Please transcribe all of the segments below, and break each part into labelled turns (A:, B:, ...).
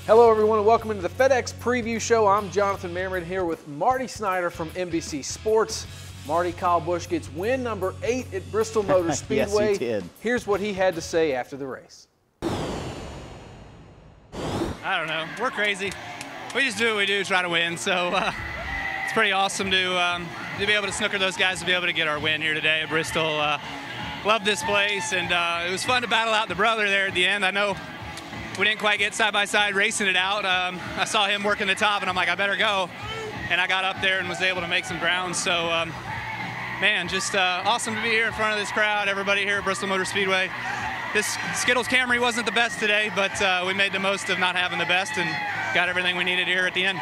A: Hello everyone and welcome into the FedEx Preview Show. I'm Jonathan Merryman here with Marty Snider from NBC Sports. Marty, Kyle Busch gets win number 8 at Bristol Motor Speedway.
B: Yes, he did.
A: Here's what he had to say after the race.
C: I don't know. We're crazy. We just do what we do, try to win. So it's pretty awesome to be able to snooker those guys to be able to get our win here today at Bristol. Love this place, and it was fun to battle out the brother there at the end. I know we didn't quite get side-by-side racing it out. I saw him working the top, and I'm like, I better go. And I got up there and was able to make some ground. So, man, just awesome to be here in front of this crowd, everybody here at Bristol Motor Speedway. This Skittles Camry wasn't the best today, but we made the most of not having the best and got everything we needed here at the end.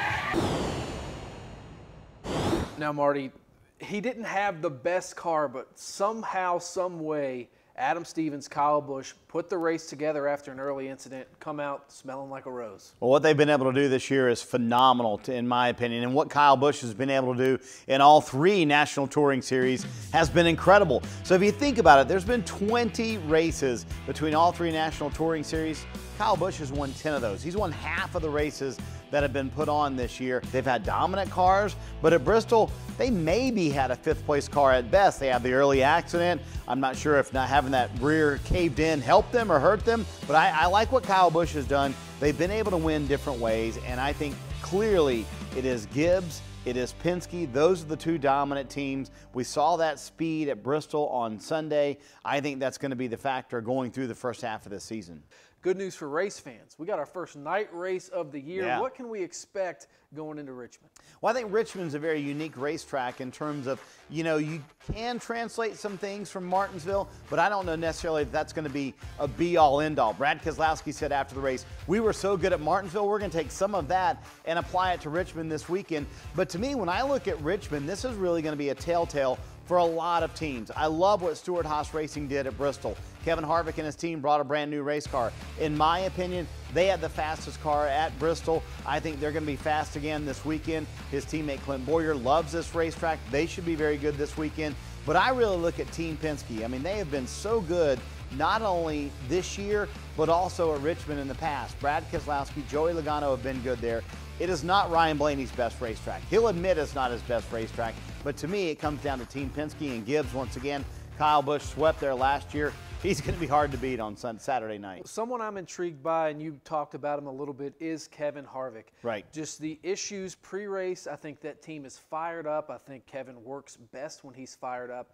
A: Now, Marty, he didn't have the best car, but somehow, some way, Adam Stevens, Kyle Busch put the race together after an early incident, come out smelling like a rose.
B: Well, what they've been able to do this year is phenomenal, in my opinion. And what Kyle Busch has been able to do in all 3 National Touring Series has been incredible. So if you think about it, there's been 20 races between all 3 National Touring Series. Kyle Busch has won 10 of those. He's won half of the races that have been put on this year. They've had dominant cars, but at Bristol, they maybe had a 5th place car at best. They had the early accident. I'm not sure if not having that rear caved in helped them or hurt them, but I like what Kyle Busch has done. They've been able to win different ways, and I think clearly it is Gibbs, it is Penske. Those are the 2 dominant teams. We saw that speed at Bristol on Sunday. I think that's going to be the factor going through the first half of this season.
A: Good news for race fans. We got our first night race of the year.
B: Yeah.
A: What can we expect going into Richmond?
B: Well, I think Richmond's a very unique racetrack in terms of, you can translate some things from Martinsville, but I don't know necessarily if that's going to be a be-all, end-all. Brad Keselowski said after the race, we were so good at Martinsville, we're going to take some of that and apply it to Richmond this weekend. But to me, when I look at Richmond, this is really going to be a telltale for a lot of teams. I love what Stewart-Haas Racing did at Bristol. Kevin Harvick and his team brought a brand new race car. In my opinion, they had the fastest car at Bristol. I think they're going to be fast again this weekend. His teammate Clint Boyer loves this racetrack. They should be very good this weekend. But I really look at Team Penske. I mean, they have been so good not only this year, but also at Richmond in the past. Brad Keselowski, Joey Logano have been good there. It is not Ryan Blaney's best racetrack. He'll admit it's not his best racetrack, but to me, it comes down to Team Penske and Gibbs once again. Kyle Busch swept there last year. He's going to be hard to beat on Saturday night.
A: Someone I'm intrigued by, and you talked about him a little bit, is Kevin Harvick.
B: Right.
A: Just the issues pre-race, I think that team is fired up. I think Kevin works best when he's fired up.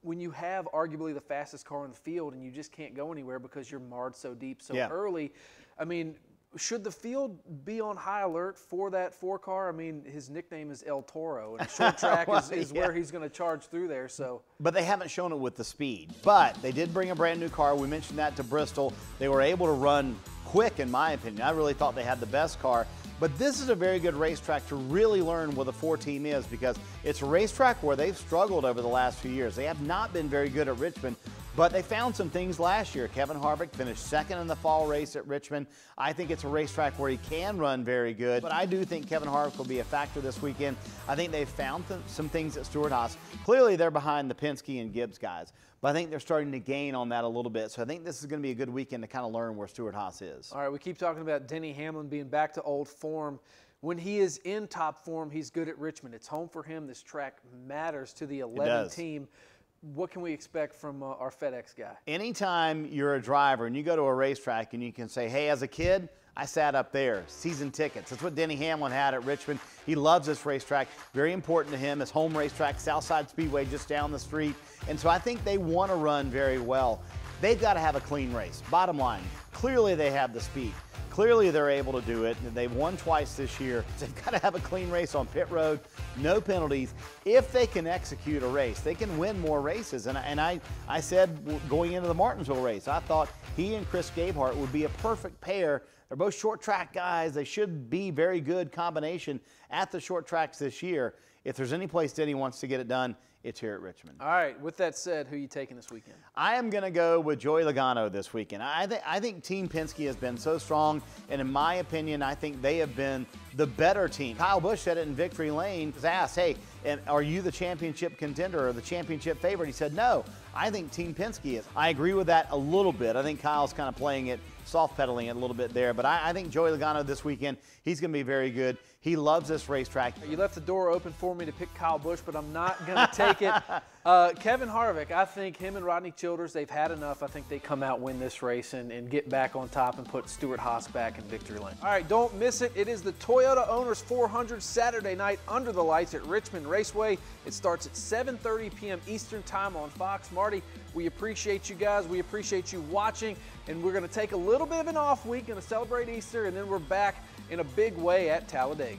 A: When you have arguably the fastest car in the field and you just can't go anywhere because you're marred so deep so early, I mean, should the field be on high alert for that 4 car? I mean, his nickname is El Toro, and short track is where he's going to charge through there. So,
B: but they haven't shown it with the speed. But they did bring a brand new car. We mentioned that to Bristol. They were able to run quick, in my opinion. I really thought they had the best car. But this is a very good racetrack to really learn what the 4 team is, because it's a racetrack where they've struggled over the last few years. They have not been very good at Richmond, but they found some things last year. Kevin Harvick finished 2nd in the fall race at Richmond. I think it's a racetrack where he can run very good, but I do think Kevin Harvick will be a factor this weekend. I think they've found some things at Stewart-Haas. Clearly, they're behind the Penske and Gibbs guys, but I think they're starting to gain on that a little bit. So I think this is going to be a good weekend to kind of learn where Stewart-Haas is.
A: All right, we keep talking about Denny Hamlin being back to old form. When he is in top form, he's good at Richmond. It's home for him. This track matters to the 11 team. What can we expect from our FedEx guy? Anytime
B: you're a driver and you go to a racetrack and you can say, hey, as a kid, I sat up there, season tickets. That's what Denny Hamlin had at Richmond. He loves this racetrack. Very important to him. His home racetrack, Southside Speedway, just down the street. And so I think they want to run very well. They've got to have a clean race. Bottom line, clearly they have the speed. Clearly they're able to do it. They've won twice this year. They've got to have a clean race on pit road, no penalties. If they can execute a race, they can win more races. And I said going into the Martinsville race, I thought he and Chris Gabehart would be a perfect pair. They're both short track guys. They should be very good combination at the short tracks this year. if there's any place Denny wants to get it done, it's here at Richmond.
A: All right, with that said, who are you taking this weekend?
B: I am going to go with Joey Logano this weekend. I think Team Penske has been so strong, and in my opinion, I think they have been the better team. Kyle Busch said it in Victory Lane. He was asked, hey, and are you the championship contender or the championship favorite? He said, no, I think Team Penske is. I agree with that a little bit. I think Kyle's kind of playing it, soft pedaling it a little bit there, but I think Joey Logano this weekend, he's going to be very good. He loves this racetrack.
A: You left the door open for me to pick Kyle Busch, but I'm not going to take it. Kevin Harvick, I think him and Rodney Childers, they've had enough. I think they come out, win this race, and get back on top and put Stewart Haas back in victory lane. All right, don't miss it. It is the Toyota Owners 400 Saturday night under the lights at Richmond Raceway. It starts at 7:30 p.m. Eastern Time on Fox. Marty, we appreciate you guys. We appreciate you watching, and we're going to take a little bit of an off week, going to celebrate Easter, and then we're back in a big way at Talladega.